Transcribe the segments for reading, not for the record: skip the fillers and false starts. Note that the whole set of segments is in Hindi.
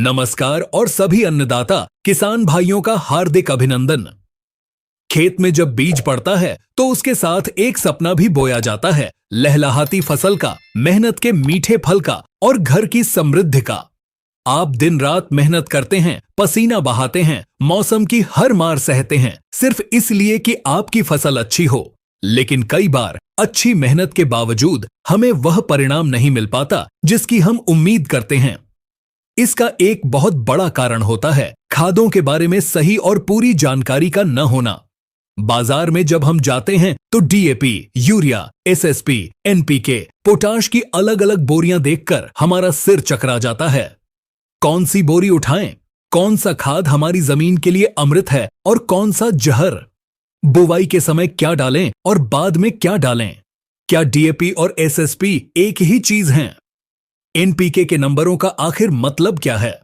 नमस्कार और सभी अन्नदाता किसान भाइयों का हार्दिक अभिनंदन। खेत में जब बीज पड़ता है तो उसके साथ एक सपना भी बोया जाता है, लहलहाती फसल का, मेहनत के मीठे फल का और घर की समृद्धि का। आप दिन रात मेहनत करते हैं, पसीना बहाते हैं, मौसम की हर मार सहते हैं, सिर्फ इसलिए कि आपकी फसल अच्छी हो। लेकिन कई बार अच्छी मेहनत के बावजूद हमें वह परिणाम नहीं मिल पाता जिसकी हम उम्मीद करते हैं। इसका एक बहुत बड़ा कारण होता है खादों के बारे में सही और पूरी जानकारी का न होना। बाजार में जब हम जाते हैं तो DAP, urea, SSP, NPK, potash की अलग अलग बोरियां देखकर हमारा सिर चकरा जाता है। कौन सी बोरी उठाएं? कौन सा खाद हमारी जमीन के लिए अमृत है और कौन सा जहर? बुवाई के समय क्या डालें और बाद में क्या डालें? क्या डीएपी और एसएसपी एक ही चीज हैं? एनपीके के नंबरों का आखिर मतलब क्या है?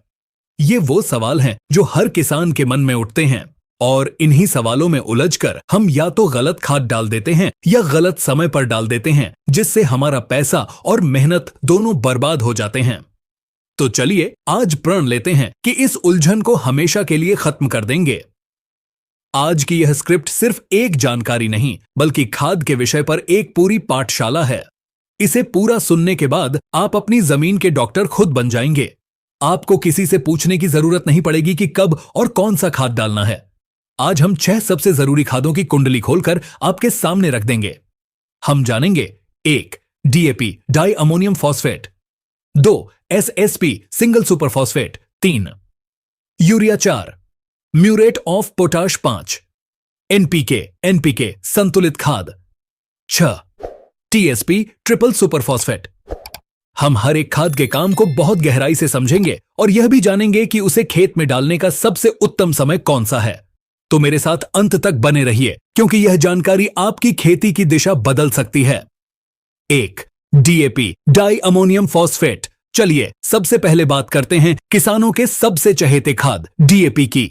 ये वो सवाल हैं जो हर किसान के मन में उठते हैं और इन्हीं सवालों में उलझकर हम या तो गलत खाद डाल देते हैं या गलत समय पर डाल देते हैं, जिससे हमारा पैसा और मेहनत दोनों बर्बाद हो जाते हैं। तो चलिए आज प्रण लेते हैं कि इस उलझन को हमेशा के लिए खत्म कर देंगे। आज की यह स्क्रिप्ट सिर्फ एक जानकारी नहीं बल्कि खाद के विषय पर एक पूरी पाठशाला है। इसे पूरा सुनने के बाद आप अपनी जमीन के डॉक्टर खुद बन जाएंगे। आपको किसी से पूछने की जरूरत नहीं पड़ेगी कि कब और कौन सा खाद डालना है। आज हम 6 सबसे जरूरी खादों की कुंडली खोलकर आपके सामने रख देंगे। हम जानेंगे 1. DAP di ammonium phosphate, 2. SSP single super phosphate, 3. Urea, 4. Muriate of potash, 5. NPK संतुलित खाद, 6. TSP triple super phosphate. हम हर एक खाद के काम को बहुत गहराई से समझेंगे और यह भी जानेंगे कि उसे खेत में डालने का सबसे उत्तम समय कौन सा है। तो मेरे साथ अंत तक बने रहिए क्योंकि यह जानकारी आपकी खेती की दिशा बदल सकती है। 1. DAP di ammonium phosphate. चलिए सबसे पहले बात करते हैं किसानों के सबसे चहेते खाद डीएपी की।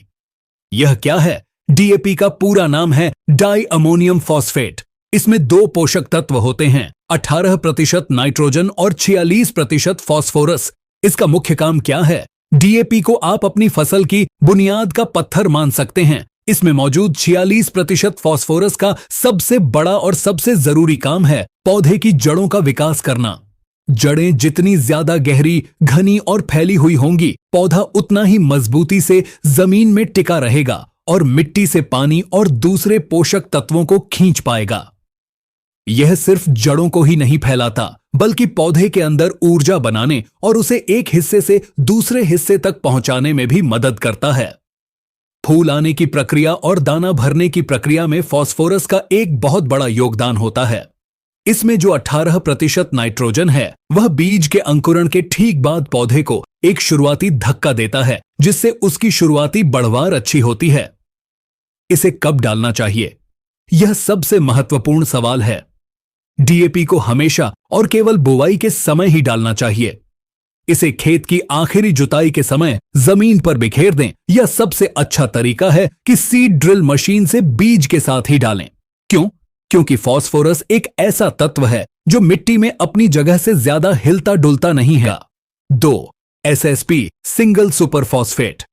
यह क्या है? डीएपी का पूरा नाम है डाई अमोनियम फॉस्फेट। इसमें 2 पोषक तत्व होते हैं, 18% नाइट्रोजन और 46% फास्फोरस। इसका मुख्य काम क्या है? डीएपी को आप अपनी फसल की बुनियाद का पत्थर मान सकते हैं। इसमें मौजूद 46% फास्फोरस का सबसे बड़ा और सबसे जरूरी काम है पौधे की जड़ों का विकास करना। जड़ें जितनी ज्यादा गहरी, घनी और फैली हुई होंगी, पौधा उतना ही मजबूती से जमीन में टिका रहेगा और मिट्टी से पानी और दूसरे पोषक तत्वों को खींच पाएगा। यह सिर्फ जड़ों को ही नहीं फैलाता बल्कि पौधे के अंदर ऊर्जा बनाने और उसे एक हिस्से से दूसरे हिस्से तक पहुंचाने में भी मदद करता है। फूल आने की प्रक्रिया और दाना भरने की प्रक्रिया में फास्फोरस का एक बहुत बड़ा योगदान होता है। इसमें जो 18% नाइट्रोजन है वह बीज के अंकुरण के ठीक बाद पौधे को एक शुरुआती धक्का देता है जिससे उसकी शुरुआती बढ़वार अच्छी होती है। इसे कब डालना चाहिए? यह सबसे महत्वपूर्ण सवाल है। डीएपी को हमेशा और केवल बुवाई के समय ही डालना चाहिए। इसे खेत की आखिरी जुताई के समय जमीन पर बिखेर दें या सबसे अच्छा तरीका है कि सीड ड्रिल मशीन से बीज के साथ ही डालें। क्यों? क्योंकि फास्फोरस एक ऐसा तत्व है जो मिट्टी में अपनी जगह से ज्यादा हिलता डुलता नहीं है। 2. SSP single super phosphate.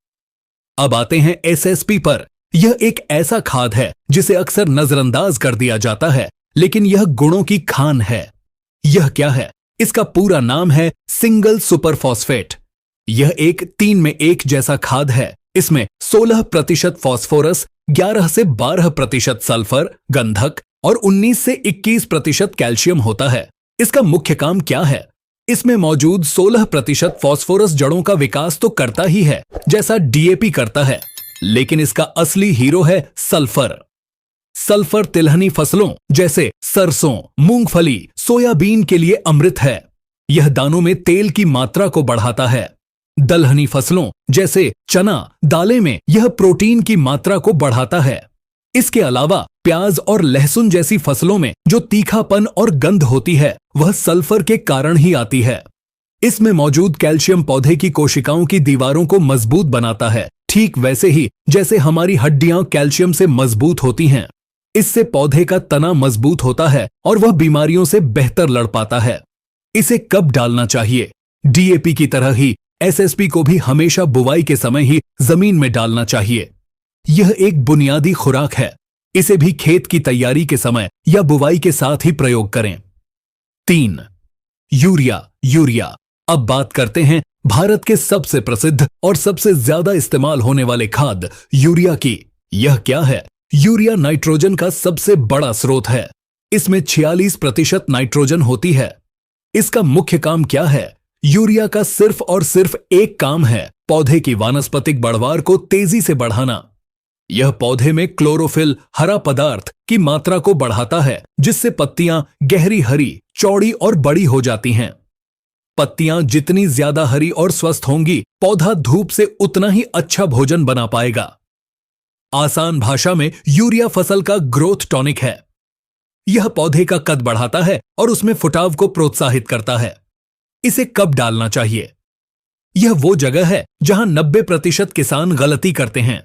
अब आते हैं एसएसपी पर। यह एक ऐसा खाद है जिसे अक्सर नजरअंदाज कर दिया जाता है, लेकिन यह गुणों की खान है। यह क्या है? इसका पूरा नाम है सिंगल सुपर फॉस्फेट। यह एक 3 में 1 जैसा खाद है। इसमें 16% फास्फोरस, 11 से 12% सल्फर, गंधक और 19 से 21% कैल्शियम होता है। इसका मुख्य काम क्या है? इसमें मौजूद 16% फास्फोरस जड़ों का विकास तो करता ही है जैसा डीएपी करता है, लेकिन इसका असली हीरो है सल्फर। सल्फर तिलहनी फसलों जैसे सरसों, मूंगफली, सोयाबीन के लिए अमृत है। यह दानों में तेल की मात्रा को बढ़ाता है। दलहनी फसलों जैसे चना, दालें में यह प्रोटीन की मात्रा को बढ़ाता है। इसके अलावा प्याज और लहसुन जैसी फसलों में जो तीखापन और गंध होती है वह सल्फर के कारण ही आती है। इसमें मौजूद कैल्शियम पौधे की कोशिकाओं की दीवारों को मजबूत बनाता है, ठीक वैसे ही जैसे हमारी हड्डियां कैल्शियम से मजबूत होती हैं। इससे पौधे का तना मजबूत होता है और वह बीमारियों से बेहतर लड़ पाता है। इसे कब डालना चाहिए? डीएपी की तरह ही एसएसपी को भी हमेशा बुवाई के समय ही जमीन में डालना चाहिए। यह एक बुनियादी खुराक है। इसे भी खेत की तैयारी के समय या बुवाई के साथ ही प्रयोग करें। 3. यूरिया। अब बात करते हैं भारत के सबसे प्रसिद्ध और सबसे ज्यादा इस्तेमाल होने वाले खाद यूरिया की। यह क्या है? यूरिया नाइट्रोजन का सबसे बड़ा स्रोत है। इसमें 46% नाइट्रोजन होती है। इसका मुख्य काम क्या है? यूरिया का सिर्फ और सिर्फ एक काम है, पौधे की वानस्पतिक बढ़वार को तेजी से बढ़ाना। यह पौधे में क्लोरोफिल हरा पदार्थ की मात्रा को बढ़ाता है, जिससे पत्तियां गहरी हरी, चौड़ी और बड़ी हो जाती हैं। पत्तियां जितनी ज्यादा हरी और स्वस्थ होंगी, पौधा धूप से उतना ही अच्छा भोजन बना पाएगा। आसान भाषा में यूरिया फसल का ग्रोथ टॉनिक है। यह पौधे का कद बढ़ाता है और उसमें फुटाव को प्रोत्साहित करता है। इसे कब डालना चाहिए? यह वो जगह है जहां 90% किसान गलती करते हैं।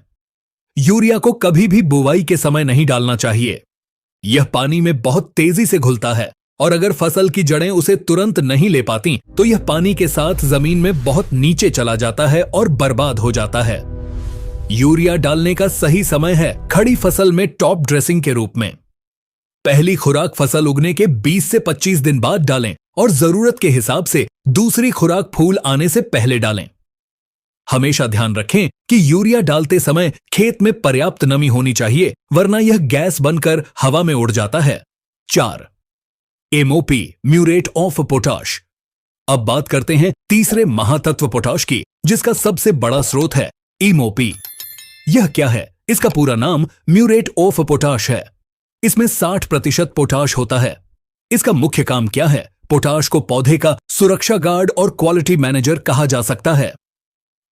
यूरिया को कभी भी बुवाई के समय नहीं डालना चाहिए। यह पानी में बहुत तेजी से घुलता है और अगर फसल की जड़ें उसे तुरंत नहीं ले पाती तो यह पानी के साथ जमीन में बहुत नीचे चला जाता है और बर्बाद हो जाता है। यूरिया डालने का सही समय है खड़ी फसल में टॉप ड्रेसिंग के रूप में। पहली खुराक फसल उगने के 20 से 25 दिन बाद डालें और जरूरत के हिसाब से दूसरी खुराक फूल आने से पहले डालें। हमेशा ध्यान रखें कि यूरिया डालते समय खेत में पर्याप्त नमी होनी चाहिए, वरना यह गैस बनकर हवा में उड़ जाता है। 4. MOP muriate of potash. अब बात करते हैं तीसरे महातत्व पोटाश की, जिसका सबसे बड़ा स्रोत है एमओपी। यह क्या है? इसका पूरा नाम म्यूरेट ऑफ पोटाश है। इसमें 60% पोटाश होता है। इसका मुख्य काम क्या है? पोटाश को पौधे का सुरक्षा गार्ड और क्वालिटी मैनेजर कहा जा सकता है।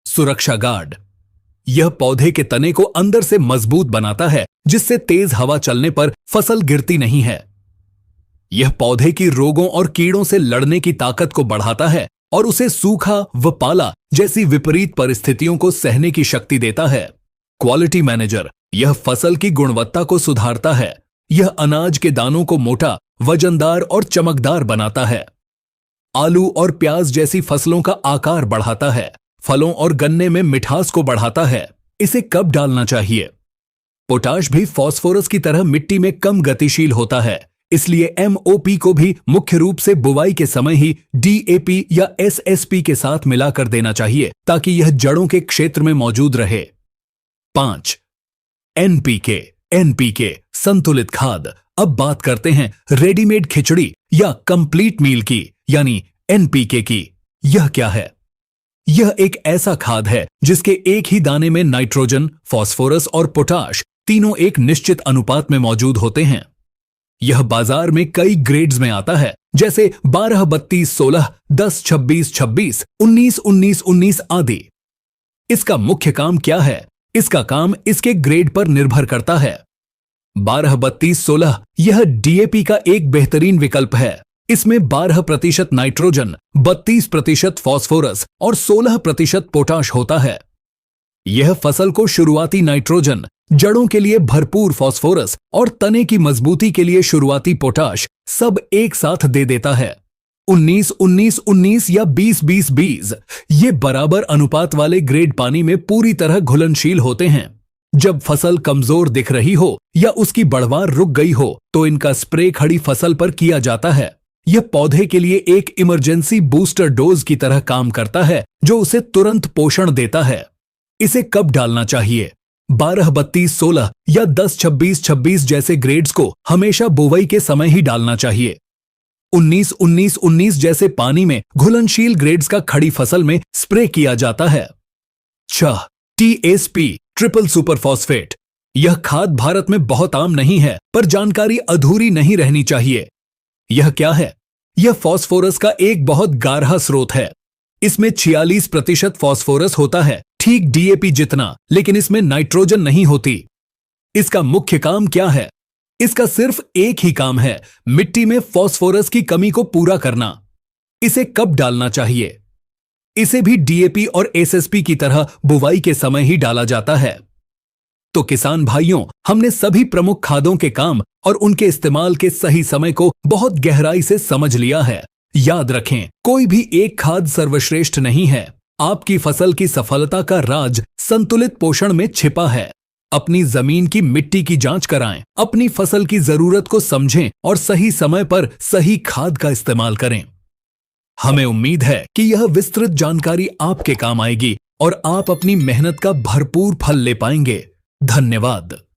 सुरक्षा गार्ड यह पौधे के तने को अंदर से मजबूत बनाता है, जिससे तेज हवा चलने पर फसल गिरती नहीं है। यह पौधे की रोगों और कीड़ों से लड़ने की ताकत को बढ़ाता है और उसे सूखा व पाला जैसी विपरीत परिस्थितियों को सहने की शक्ति देता है। क्वालिटी मैनेजर यह फसल की गुणवत्ता को सुधारता है। यह अनाज के दानों को मोटा, वजनदार और चमकदार बनाता है। आलू और प्याज जैसी फसलों का आकार बढ़ाता है। फलों और गन्ने में मिठास को बढ़ाता है। इसे कब डालना चाहिए? पोटाश भी फास्फोरस की तरह मिट्टी में कम गतिशील होता है, इसलिए एमओपी को भी मुख्य रूप से बुवाई के समय ही डीएपी या एसएसपी के साथ मिलाकर देना चाहिए, ताकि यह जड़ों के क्षेत्र में मौजूद रहे। 5. एनपीके संतुलित खाद। अब बात करते हैं रेडीमेड खिचड़ी या कंप्लीट मील की, यानी एनपीके की। यह क्या है? यह एक ऐसा खाद है जिसके एक ही दाने में नाइट्रोजन, फास्फोरस और पोटाश तीनों एक निश्चित अनुपात में मौजूद होते हैं। यह बाजार में कई ग्रेड्स में आता है, जैसे 12, 32, 16, 10, 26, 26, 19, 19, 19 आदि। इसका मुख्य काम क्या है? इसका काम इसके ग्रेड पर निर्भर करता है। 12, 32, 16 यह डीएपी का एक बेहतरीन विकल्प है। इसमें 12% नाइट्रोजन, 32% फास्फोरस और 16% पोटाश होता है। यह फसल को शुरुआती नाइट्रोजन, जड़ों के लिए भरपूर फास्फोरस और तने की मजबूती के लिए शुरुआती पोटाश सब एक साथ दे देता है। 19, 19, 19 या 20, 20, 20 ये बराबर अनुपात वाले ग्रेड पानी में पूरी तरह घुलनशील होते हैं। जब फसल कमजोर दिख रही हो या उसकी बढ़वार रुक गई हो तो इनका स्प्रे खड़ी फसल पर किया जाता है। यह पौधे के लिए एक इमरजेंसी बूस्टर डोज की तरह काम करता है, जो उसे तुरंत पोषण देता है। इसे कब डालना चाहिए? 12, 32, 16 या 10, 26, 26 जैसे ग्रेड्स को हमेशा बुवाई के समय ही डालना चाहिए। 19, 19, 19 जैसे पानी में घुलनशील ग्रेड्स का खड़ी फसल में स्प्रे किया जाता है। 6. TSP triple super phosphate. यह खाद भारत में बहुत आम नहीं है, पर जानकारी अधूरी नहीं रहनी चाहिए। यह क्या है? यह फास्फोरस का एक बहुत गाढ़ा स्रोत है। इसमें 46% फास्फोरस होता है, ठीक डीएपी जितना, लेकिन इसमें नाइट्रोजन नहीं होती। इसका मुख्य काम क्या है? इसका सिर्फ एक ही काम है, मिट्टी में फास्फोरस की कमी को पूरा करना। इसे कब डालना चाहिए? इसे भी डीएपी और एसएसपी की तरह बुवाई के समय ही डाला जाता है। तो किसान भाइयों, हमने सभी प्रमुख खादों के काम और उनके इस्तेमाल के सही समय को बहुत गहराई से समझ लिया है। याद रखें, कोई भी एक खाद सर्वश्रेष्ठ नहीं है। आपकी फसल की सफलता का राज संतुलित पोषण में छिपा है। अपनी जमीन की मिट्टी की जांच कराएं, अपनी फसल की जरूरत को समझें और सही समय पर सही खाद का इस्तेमाल करें। हमें उम्मीद है कि यह विस्तृत जानकारी आपके काम आएगी और आप अपनी मेहनत का भरपूर फल ले पाएंगे। धन्यवाद।